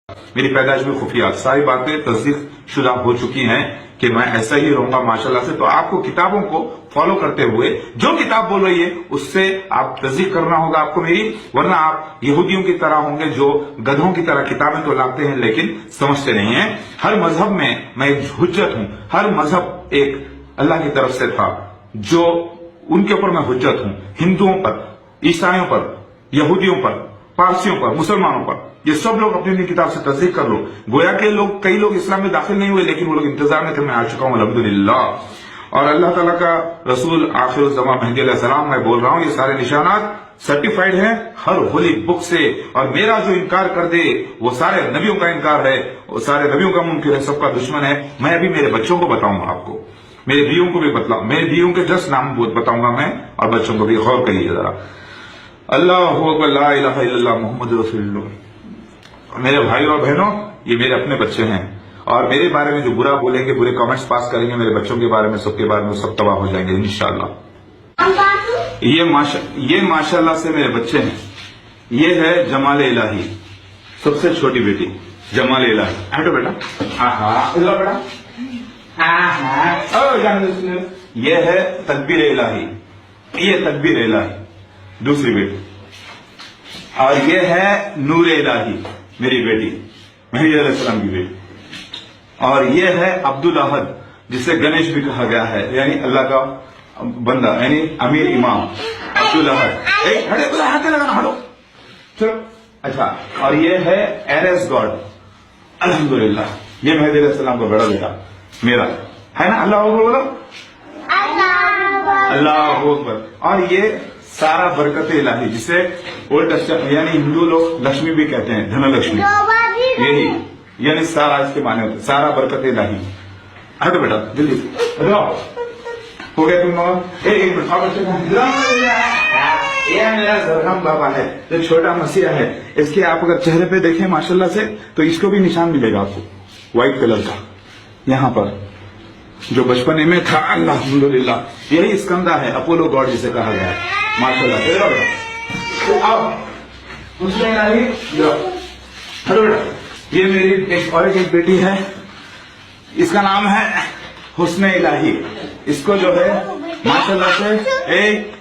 मेरी पैदाइश में खुफिया सारी बातें तस्दीक शुदा हो चुकी हैं कि मैं ऐसा ही रहूंगा माशाल्लाह से। तो आपको किताबों को फॉलो करते हुए जो किताब बोल रही है उससे आप तस्दीक करना होगा आपको मेरी, वरना आप यहूदियों की तरह होंगे जो गधों की तरह किताबें तो लाते हैं लेकिन समझते नहीं है। हर मजहब में मैं एक हुज्जत हूं, हर मजहब एक अल्लाह की तरफ से था जो उनके ऊपर मैं हुज्जत हूं। हिंदुओं पर, ईसाइयों पर, यहूदियों पर, पारसियों पर, मुसलमानों पर, ये सब लोग अपनी अपनी किताब से तस्दीक कर लो। गोया के लोग, कई लोग इस्लाम में दाखिल नहीं हुए लेकिन वो लोग इंतजार में थे, मैं आ चुका हूं अल्हम्दुलिल्लाह। और अल्लाह ताला का रसूल आखिरी ज़मा महदी अलैहिस्सलाम मैं बोल रहा हूं, ये सारे निशानात सर्टिफाइड हैं हर होली बुक से। और मेरा जो इनकार कर दे वो सारे नबियों का इनकार है, वो सारे नबियों का मुनकिर है, सबका दुश्मन है। मैं अभी मेरे बच्चों को बताऊंगा आपको, मेरे बीवियों को भी बतलाऊं, मेरे बीवियों के 10 नाम बताऊंगा मैं, और बच्चों को भी गौर करिए जरा। अल्लाहु अकबर, ला इलाहा इल्लल्लाह मुहम्मद रसूलुल्लाह। मेरे भाइयों और बहनों, ये मेरे अपने बच्चे हैं और मेरे बारे में जो बुरा बोलेंगे, बुरे कमेंट्स पास करेंगे मेरे बच्चों के बारे में, सबके बारे में, सब तबाह हो जाएंगे इंशाअल्लाह। ये माशाअल्लाह से मेरे बच्चे हैं। ये है जमाल इलाही, सबसे छोटी बेटी जमाल इलाही। हटो बेटा, इधर बेटा, ये है तकबीर इलाही, ये तकबीर इलाही दूसरी बेटी। और ये है नूर इलाही मेरी बेटी महदी अलैहिस्सलाम की बेटी। और ये है अब्दुल अहद जिसे गणेश भी कहा गया है, यानी अल्लाह का बंदा, यानी अमीर इमाम अब्दुल अहद। हाथ लगाना, हटो चलो। अच्छा, और ये है एरेस गॉड, अल्हम्दुलिल्लाह। ये महदी अलैहिस्सलाम का बड़ा बेटा मेरा है ना। अल्लाह अकबर बोलो, अल्लाह अकबर। और ये सारा बरकत इलाही जिसे ओल्ड यानी हिंदू लोग लक्ष्मी भी कहते हैं, धनलक्ष्मी, यही यानी सारा इसके माने होते, सारा बरकत इलाही। हटो बेटा जल्दी से, हो गया तुम लोग। एक मिनट, ये मेरा जरहम बाबा है जो छोटा मसीहा है। इसके आप अगर चेहरे पे देखें माशाल्लाह से तो इसको भी निशान मिलेगा आपको व्हाइट कलर का यहाँ पर, जो बचपने में था। अल्हम्दुलिल्लाह, यही स्कंदा है, अपोलो गॉड जिसे कहा गया है माशाल्लाह। तो अब ये मेरी एक बेटी है, इसका नाम है हुस्ने इलाही। इसको जो है माशाल्लाह से,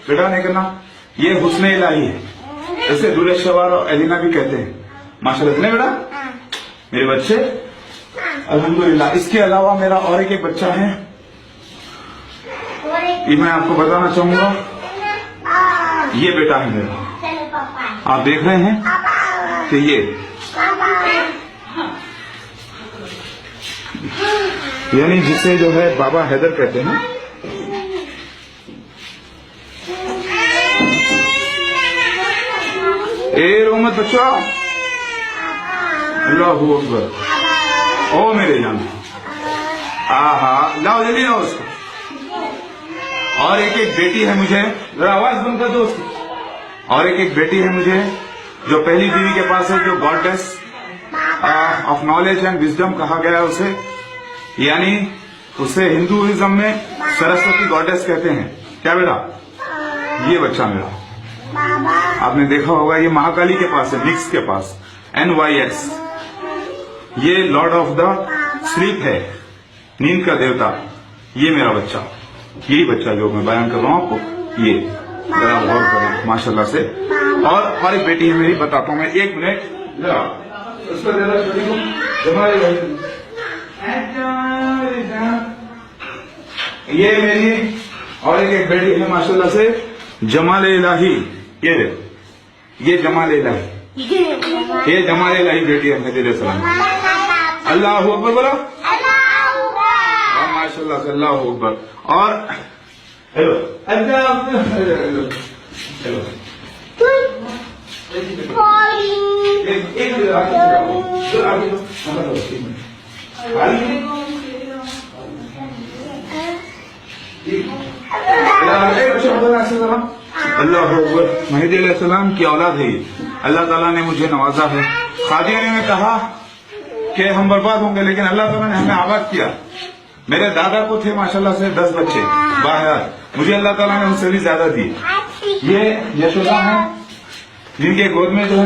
बेटा नहीं करना, ये हुस्ने इलाही है, इसे दूल्हे शवार और एलिना भी कहते हैं माशाल्लाह। नहीं बेटा मेरे बच्चे, अल्हम्दुलिल्लाह। इसके अलावा मेरा और एक बच्चा है, ये मैं आपको बताना चाहूंगा। ये बेटा है मेरा, आप देख रहे हैं कि ये यानी जिसे जो है बाबा हैदर कहते हैं। रोमत बच्चा, अल्लाहू अकबर। ओ मेरे जान, लाओ जल्दी लाओ उसको। और एक बेटी है मुझे, जरा आवाज बंद कर दो उसकी। और एक बेटी है मुझे जो पहली बीवी के पास है, जो goddess of knowledge and wisdom कहा गया है उसे, यानी उसे हिंदुइज्म में सरस्वती गॉडेस कहते हैं। क्या बेटा, ये बच्चा मेरा आपने देखा होगा, ये महाकाली के पास है, निक्स के पास, NYX। ये लॉर्ड ऑफ द स्लीप है, नींद का देवता। ये मेरा बच्चा, यही बच्चा जो मैं बयान कर रहा हूं आपको, ये जरा गौर करें माशाल्लाह से। और एक बेटी है मेरी, बताता हूं मैं, एक मिनट उसको दे दो छोटी को। ये मेरी और एक बेटी है माशाल्लाह से, जमाल इलाही। ये जमाल इलाही, ये जमाल इलाही बेटी है महदी अलैहिस्सलाम। अल्लाहू अकबर बोलो, माशाल्लाह से, अल्लाहू अकबर। और हेलो, अल्लाह महदी अलैहिस्सलाम की औलाद है। अल्लाह ताला ने मुझे नवाजा है। कादियानी ने कहा कि हम बर्बाद होंगे, लेकिन अल्लाह ताला ने हमें आबाद किया। मेरे दादा को थे माशाल्लाह से 10 बच्चे बाहर, मुझे अल्लाह ताला ने उनसे भी ज्यादा दी। ये यशोदा है जिनके गोद में जो है